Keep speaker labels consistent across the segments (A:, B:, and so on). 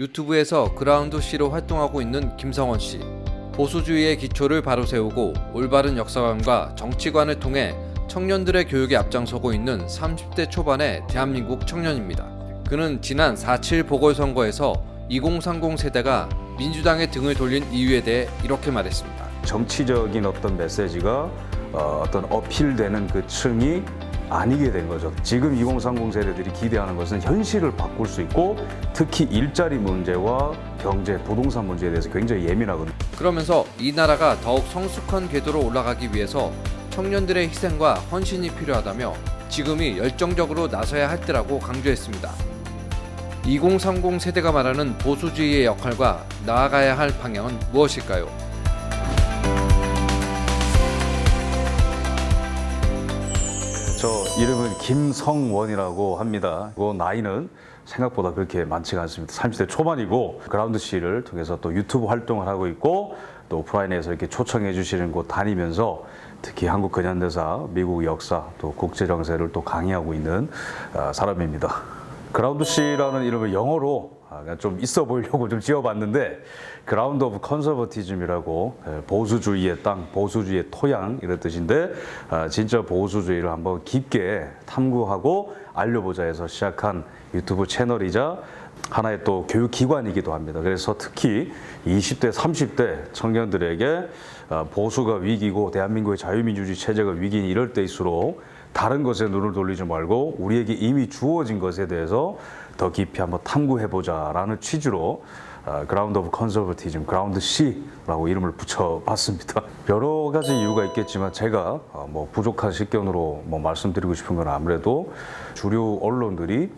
A: 유튜브에서 그라운드 C로 활동하고 있는 김성원 씨. 보수주의의 기초를 바로 세우고 올바른 역사관과 정치관을 통해 청년들의 교육에 앞장서고 있는 30대 초반의 대한민국 청년입니다. 그는 지난 4.7 보궐선거에서 2030 세대가 민주당의 등을 돌린 이유에 대해 이렇게 말했습니다.
B: 정치적인 어떤 메시지가 어떤 어필되는 그 층이 아니게 된 거죠. 지금 2030 세대들이 기대하는 것은 현실을 바꿀 수 있고 특히 일자리 문제와 경제, 부동산 문제에 대해서 굉장히 예민하거든요.
A: 그러면서 이 나라가 더욱 성숙한 궤도로 올라가기 위해서 청년들의 희생과 헌신이 필요하다며 지금이 열정적으로 나서야 할 때라고 강조했습니다. 2030 세대가 말하는 보수주의의 역할과 나아가야 할 방향은 무엇일까요?
B: 저 이름은 김성원이라고 합니다. 그 나이는 생각보다 그렇게 많지가 않습니다. 30대 초반이고 그라운드 C를 통해서 또 유튜브 활동을 하고 있고 또 오프라인에서 이렇게 초청해 주시는 곳 다니면서 특히 한국 근현대사, 미국 역사, 또 국제 정세를 또 강의하고 있는 사람입니다. 그라운드 C라는 이름을 영어로 좀 있어 보이려고 좀 지어봤는데 그라운드 오브 컨서버티즘이라고 보수주의의 땅, 보수주의의 토양 이런 뜻인데 진짜 보수주의를 한번 깊게 탐구하고 알려보자 해서 시작한 유튜브 채널이자 하나의 또 교육기관이기도 합니다. 그래서 특히 20대, 30대 청년들에게 보수가 위기고 대한민국의 자유민주주의 체제가 위기인 이럴 때일수록 다른 것에 눈을 돌리지 말고 우리에게 이미 주어진 것에 대해서 더 깊이 한번 탐구해보자라는 취지로 그라운드 오브 컨서버티즘, 그라운드 C라고 이름을 붙여봤습니다. 여러 가지 이유가 있겠지만 제가 뭐 부족한 식견으로 뭐 말씀드리고 싶은 건 아무래도 주류 언론들이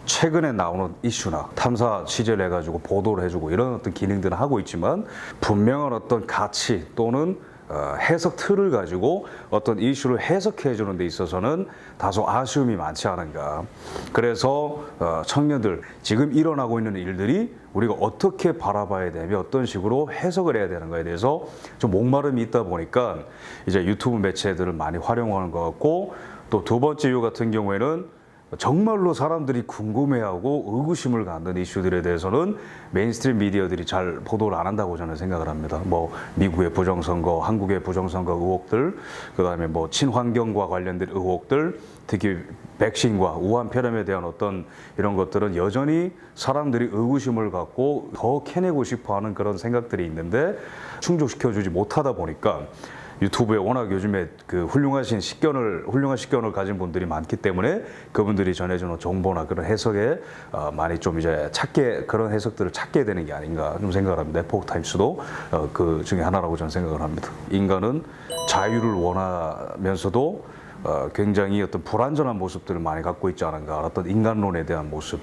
B: 최근에 나오는 이슈나 탐사 취재를 해가지고 보도를 해주고 이런 어떤 기능들을 하고 있지만 분명한 어떤 가치 또는 해석 틀을 가지고 어떤 이슈를 해석해 주는 데 있어서는 다소 아쉬움이 많지 않은가. 그래서 청년들 지금 일어나고 있는 일들이 우리가 어떻게 바라봐야 되며 어떤 식으로 해석을 해야 되는가에 대해서 좀 목마름이 있다 보니까 이제 유튜브 매체들을 많이 활용하는 것 같고 또 두 번째 이유 같은 경우에는 정말로 사람들이 궁금해하고 의구심을 갖는 이슈들에 대해서는 메인스트림 미디어들이 잘 보도를 안 한다고 저는 생각을 합니다. 뭐 미국의 부정선거, 한국의 부정선거 의혹들, 그다음에 뭐 친환경과 관련된 의혹들, 특히 백신과 우한 폐렴에 대한 어떤 이런 것들은 여전히 사람들이 의구심을 갖고 더 캐내고 싶어하는 그런 생각들이 있는데 충족시켜주지 못하다 보니까. 유튜브에 워낙 요즘에 그 훌륭한 식견을 가진 분들이 많기 때문에 그분들이 전해주는 정보나 그런 해석에 많이 좀 이제 그런 해석들을 찾게 되는 게 아닌가 좀 생각을 합니다. 에포크 타임스도 그 중에 하나라고 저는 생각을 합니다. 인간은 자유를 원하면서도 굉장히 어떤 불완전한 모습들을 많이 갖고 있지 않은가. 어떤 인간론에 대한 모습.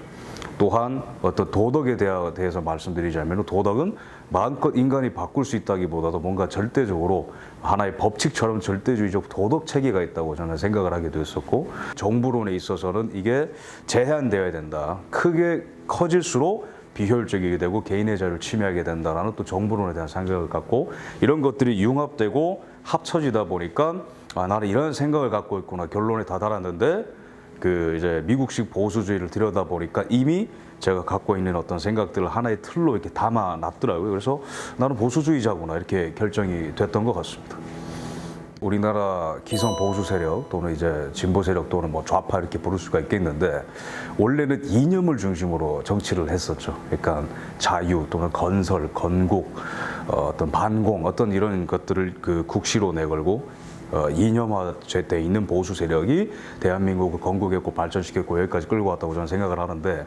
B: 또한 어떤 도덕에 대해서 말씀드리자면 도덕은 마음껏 인간이 바꿀 수 있다기보다도 뭔가 절대적으로 하나의 법칙처럼 절대주의적 도덕 체계가 있다고 저는 생각을 하게 되었었고 정부론에 있어서는 이게 제한되어야 된다. 크게 커질수록 비효율적이게 되고 개인의 자유를 침해하게 된다라는 또 정부론에 대한 생각을 갖고 이런 것들이 융합되고 합쳐지다 보니까 나는 이런 생각을 갖고 있구나 결론에 다다랐는데 그 이제 미국식 보수주의를 들여다보니까 이미 제가 갖고 있는 어떤 생각들을 하나의 틀로 이렇게 담아놨더라고요. 그래서 나는 보수주의자구나 이렇게 결정이 됐던 것 같습니다. 우리나라 기성 보수 세력 또는 이제 진보 세력 또는 뭐 좌파 이렇게 부를 수가 있겠는데 원래는 이념을 중심으로 정치를 했었죠. 그러니까 자유 또는 건설, 건국, 어떤 반공 어떤 이런 것들을 그 국시로 내걸고 이념화돼 있는 보수 세력이 대한민국을 건국했고 발전시켰고 여기까지 끌고 왔다고 저는 생각을 하는데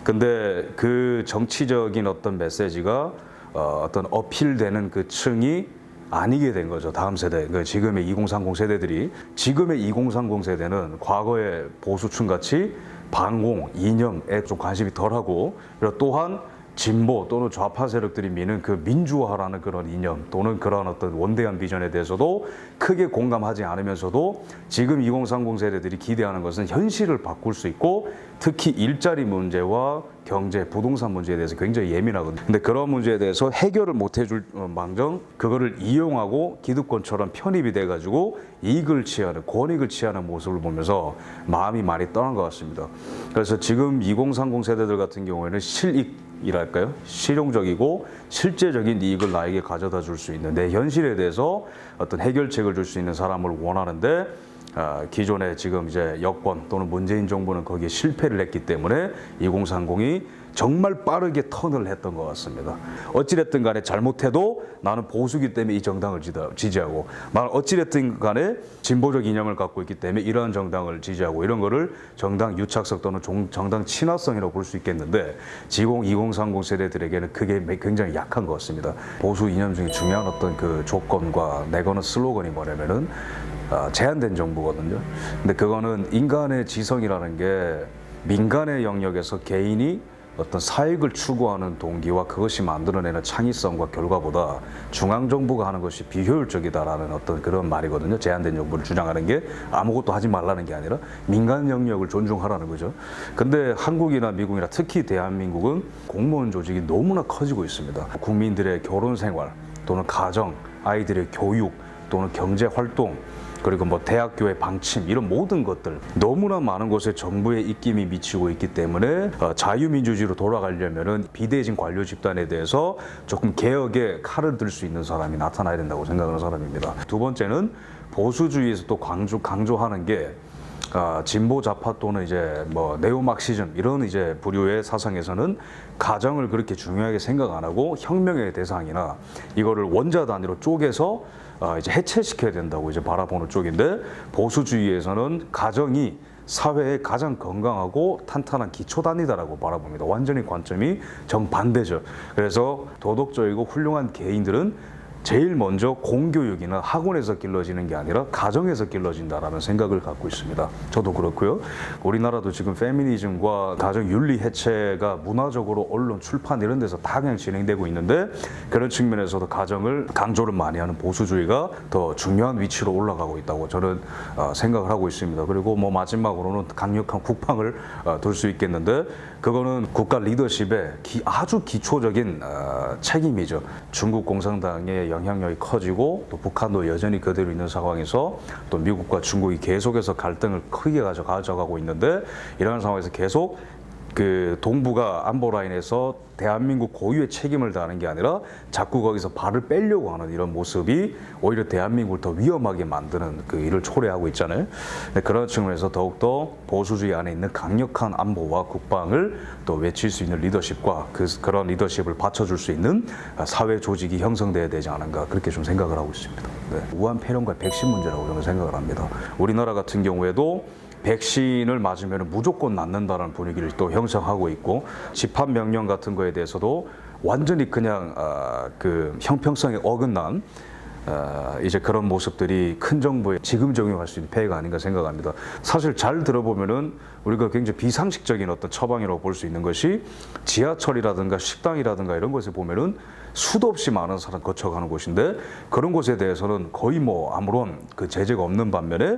B: 근데 그 정치적인 어떤 메시지가 어떤 어필되는 그 층이 아니게 된 거죠. 다음 세대, 그러니까 지금의 2030 세대들이 지금의 2030 세대는 과거의 보수층 같이 반공, 이념에 좀 관심이 덜하고 그리고 또한 진보 또는 좌파 세력들이 미는 그 민주화라는 그런 이념 또는 그런 어떤 원대한 비전에 대해서도 크게 공감하지 않으면서도 지금 2030 세대들이 기대하는 것은 현실을 바꿀 수 있고 특히 일자리 문제와 경제, 부동산 문제에 대해서 굉장히 예민하거든요. 근데 그런 문제에 대해서 해결을 못 해줄 망정 그거를 이용하고 기득권처럼 편입이 돼가지고 이익을 취하는, 권익을 취하는 모습을 보면서 마음이 많이 떠난 것 같습니다. 그래서 지금 2030 세대들 같은 경우에는 실익이랄까요? 실용적이고 실제적인 이익을 나에게 가져다 줄 수 있는 내 현실에 대해서 어떤 해결책을 줄 수 있는 사람을 원하는데 기존에 지금 이제 여권 또는 문재인 정부는 거기에 실패를 했기 때문에 2030이 정말 빠르게 턴을 했던 것 같습니다. 어찌됐든 간에 잘못해도 나는 보수기 때문에 이 정당을 지지하고, 나는 어찌됐든 간에 진보적 이념을 갖고 있기 때문에 이러한 정당을 지지하고, 이런 거를 정당 유착성 또는 정당 친화성이라고 볼 수 있겠는데, 2030 세대들에게는 그게 굉장히 약한 것 같습니다. 보수 이념 중에 중요한 어떤 그 조건과 내거는 슬로건이 뭐냐면은 제한된 정부거든요. 근데 그거는 인간의 지성이라는 게 민간의 영역에서 개인이 어떤 사익을 추구하는 동기와 그것이 만들어내는 창의성과 결과보다 중앙정부가 하는 것이 비효율적이다라는 어떤 그런 말이거든요. 제한된 정부를 주장하는 게 아무것도 하지 말라는 게 아니라 민간 영역을 존중하라는 거죠. 근데 한국이나 미국이나 특히 대한민국은 공무원 조직이 너무나 커지고 있습니다. 국민들의 결혼 생활 또는 가정, 아이들의 교육 또는 경제 활동, 그리고 뭐 대학교의 방침, 이런 모든 것들 너무나 많은 곳에 정부의 입김이 미치고 있기 때문에 자유민주주의로 돌아가려면은 비대해진 관료 집단에 대해서 조금 개혁의 칼을 들 수 있는 사람이 나타나야 된다고 생각하는 사람입니다. 두 번째는 보수주의에서 또 강조하는 게 진보 좌파 또는 이제 뭐 네오막시즘 이런 이제 부류의 사상에서는 가정을 그렇게 중요하게 생각 안 하고 혁명의 대상이나 이거를 원자 단위로 쪼개서 이제 해체시켜야 된다고 이제 바라보는 쪽인데, 보수주의에서는 가정이 사회의 가장 건강하고 탄탄한 기초단위다라고 바라봅니다. 완전히 관점이 정반대죠. 그래서 도덕적이고 훌륭한 개인들은 제일 먼저 공교육이나 학원에서 길러지는 게 아니라 가정에서 길러진다라는 생각을 갖고 있습니다. 저도 그렇고요. 우리나라도 지금 페미니즘과 가정 윤리 해체가 문화적으로 언론, 출판 이런 데서 다 그냥 진행되고 있는데, 그런 측면에서도 가정을 강조를 많이 하는 보수주의가 더 중요한 위치로 올라가고 있다고 저는 생각을 하고 있습니다. 그리고 뭐 마지막으로는 강력한 국방을 둘 수 있겠는데, 그거는 국가 리더십의 아주 기초적인 책임이죠. 중국 공산당의 영향력이 커지고 또 북한도 여전히 그대로 있는 상황에서 또 미국과 중국이 계속해서 갈등을 크게 가져가고 있는데, 이런 상황에서 계속 그 동북아 안보 라인에서 대한민국 고유의 책임을 다하는 게 아니라 자꾸 거기서 발을 빼려고 하는 이런 모습이 오히려 대한민국을 더 위험하게 만드는 그 일을 초래하고 있잖아요. 그런 측면에서 더욱더 보수주의 안에 있는 강력한 안보와 국방을 또 외칠 수 있는 리더십과 그런 리더십을 받쳐줄 수 있는 사회 조직이 형성돼야 되지 않은가, 그렇게 좀 생각을 하고 있습니다. 네. 우한 폐렴과 백신 문제라고 저는 생각을 합니다. 우리나라 같은 경우에도 백신을 맞으면 무조건 낫는다는 분위기를 또 형성하고 있고, 집합 명령 같은 거에 대해서도 완전히 그냥 그 형평성에 어긋난 이제 그런 모습들이 큰 정부에 지금 적용할 수 있는 폐해가 아닌가 생각합니다. 사실 잘 들어보면은 우리가 굉장히 비상식적인 어떤 처방이라고 볼 수 있는 것이, 지하철이라든가 식당이라든가 이런 곳에 보면은 수도 없이 많은 사람 거쳐가는 곳인데, 그런 곳에 대해서는 거의 뭐 아무런 그 제재가 없는 반면에,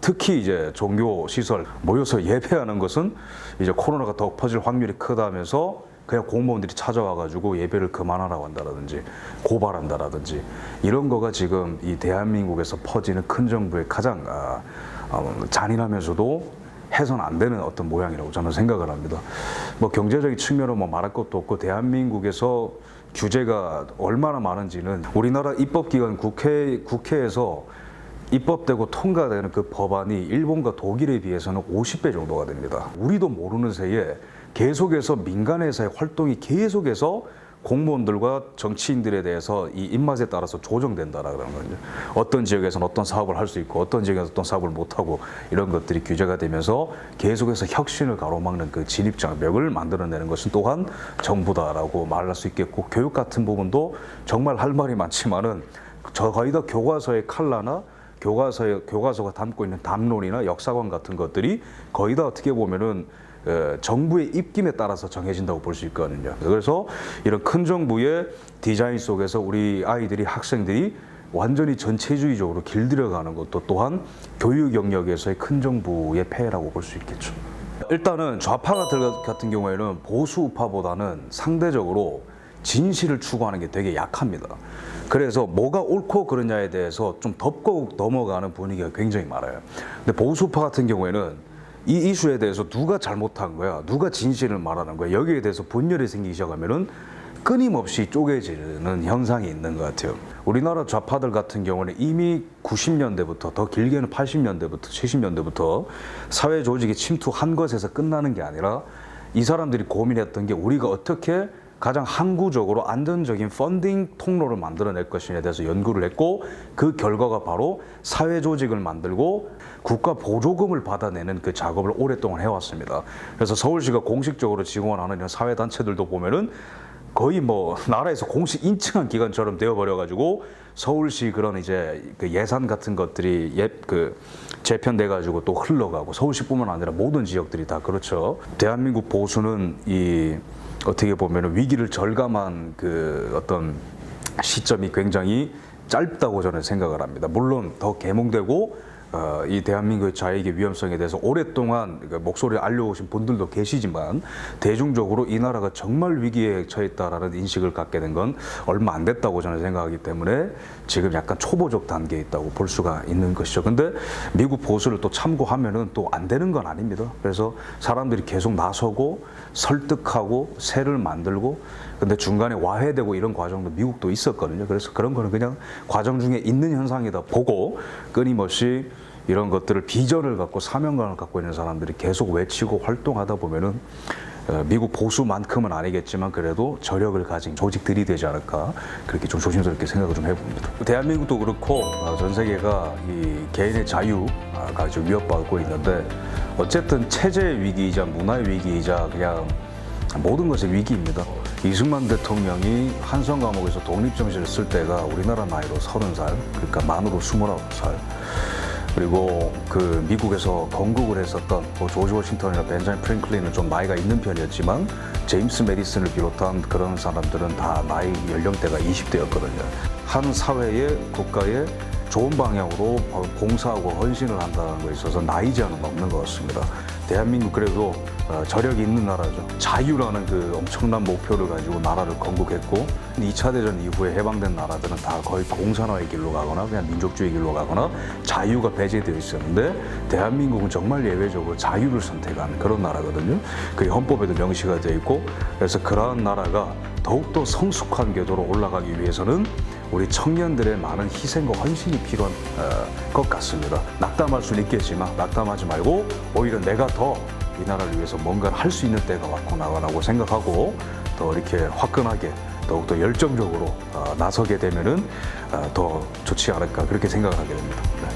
B: 특히 이제 종교 시설 모여서 예배하는 것은 이제 코로나가 더 퍼질 확률이 크다면서 그냥 공무원들이 찾아와가지고 예배를 그만하라고 한다라든지 고발한다라든지, 이런 거가 지금 이 대한민국에서 퍼지는 큰 정부의 가장 잔인하면서도 해서는 안 되는 어떤 모양이라고 저는 생각을 합니다. 뭐 경제적인 측면으로 뭐 말할 것도 없고, 대한민국에서 규제가 얼마나 많은지는 우리나라 입법기관 국회에서 입법되고 통과되는 그 법안이 일본과 독일에 비해서는 50배 정도가 됩니다. 우리도 모르는 새에 계속해서 민간회사의 활동이 계속해서 공무원들과 정치인들에 대해서 이 입맛에 따라서 조정된다라는 거죠. 어떤 지역에서는 어떤 사업을 할 수 있고 어떤 지역에서 어떤 사업을 못하고, 이런 것들이 규제가 되면서 계속해서 혁신을 가로막는 그 진입장벽을 만들어내는 것은 또한 정부다라고 말할 수 있겠고, 교육 같은 부분도 정말 할 말이 많지만은 거의 다 교과서의 칼라나 교과서가 담고 있는 담론이나 역사관 같은 것들이 거의 다 어떻게 보면은 정부의 입김에 따라서 정해진다고 볼 수 있거든요. 그래서 이런 큰 정부의 디자인 속에서 우리 아이들이, 학생들이 완전히 전체주의적으로 길들여가는 것도 또한 교육 영역에서의 큰 정부의 폐해라고 볼 수 있겠죠. 일단은 좌파들 같은 경우에는 보수 우파보다는 상대적으로 진실을 추구하는 게 되게 약합니다. 그래서 뭐가 옳고 그러냐에 대해서 좀 덮고 넘어가는 분위기가 굉장히 많아요. 근데 보수파 같은 경우에는 이 이슈에 대해서 누가 잘못한 거야, 누가 진실을 말하는 거야, 여기에 대해서 분열이 생기기 시작하면은 끊임없이 쪼개지는 현상이 있는 것 같아요. 우리나라 좌파들 같은 경우는 이미 90년대부터, 더 길게는 80년대부터 70년대부터 사회 조직이 침투한 것에서 끝나는 게 아니라 이 사람들이 고민했던 게 우리가 어떻게 가장 항구적으로 안전적인 펀딩 통로를 만들어낼 것이냐에 대해서 연구를 했고, 그 결과가 바로 사회 조직을 만들고 국가 보조금을 받아내는 그 작업을 오랫동안 해왔습니다. 그래서 서울시가 공식적으로 지원하는 이런 사회단체들도 보면은 거의 뭐 나라에서 공식 인증한 기관처럼 되어버려가지고 서울시 그런 이제 그 예산 같은 것들이 재편돼가지고 또 흘러가고, 서울시뿐만 아니라 모든 지역들이 다 그렇죠. 대한민국 보수는 이 어떻게 보면 위기를 절감한 그 어떤 시점이 굉장히 짧다고 저는 생각을 합니다. 물론 더 계몽되고 이 대한민국의 자익의 위험성에 대해서 오랫동안 목소리를 알려오신 분들도 계시지만, 대중적으로 이 나라가 정말 위기에 처했다라는 인식을 갖게 된 건 얼마 안 됐다고 저는 생각하기 때문에 지금 약간 초보적 단계에 있다고 볼 수가 있는 것이죠. 근데 미국 보수를 또 참고하면은 또 안 되는 건 아닙니다. 그래서 사람들이 계속 나서고 설득하고 새를 만들고, 근데 중간에 와해되고 이런 과정도 미국도 있었거든요. 그래서 그런 거는 그냥 과정 중에 있는 현상이다 보고, 끊임없이 이런 것들을 비전을 갖고 사명감을 갖고 있는 사람들이 계속 외치고 활동하다 보면은 미국 보수만큼은 아니겠지만 그래도 저력을 가진 조직들이 되지 않을까, 그렇게 좀 조심스럽게 생각을 좀 해봅니다. 대한민국도 그렇고 전 세계가 이 개인의 자유가 지금 위협받고 있는데, 어쨌든 체제의 위기이자 문화의 위기이자 그냥 모든 것의 위기입니다. 이승만 대통령이 한성 감옥에서 독립정신을 쓸 때가 우리나라 나이로 30살, 그러니까 만으로 29살. 그리고 그 미국에서 건국을 했었던 뭐 조지 워싱턴이나 벤자민 프랭클린은 좀 나이가 있는 편이었지만, 제임스 메디슨을 비롯한 그런 사람들은 다 나이 연령대가 20대였거든요. 한 사회의 국가의 좋은 방향으로 봉사하고 헌신을 한다는 것에 있어서 나이 제한은 없는 것 같습니다. 대한민국 그래도 저력이 있는 나라죠. 자유라는 그 엄청난 목표를 가지고 나라를 건국했고, 2차 대전 이후에 해방된 나라들은 다 거의 공산화의 길로 가거나 그냥 민족주의 길로 가거나 자유가 배제되어 있었는데, 대한민국은 정말 예외적으로 자유를 선택한 그런 나라거든요. 그게 헌법에도 명시가 되어 있고, 그래서 그러한 나라가 더욱더 성숙한 궤도로 올라가기 위해서는 우리 청년들의 많은 희생과 헌신이 필요한 것 같습니다. 낙담할 수는 있겠지만 낙담하지 말고 오히려 내가 더 이 나라를 위해서 뭔가를 할 수 있는 때가 왔구나라고 생각하고, 더 이렇게 화끈하게 더욱더 열정적으로 나서게 되면은 더 좋지 않을까, 그렇게 생각을 하게 됩니다. 네.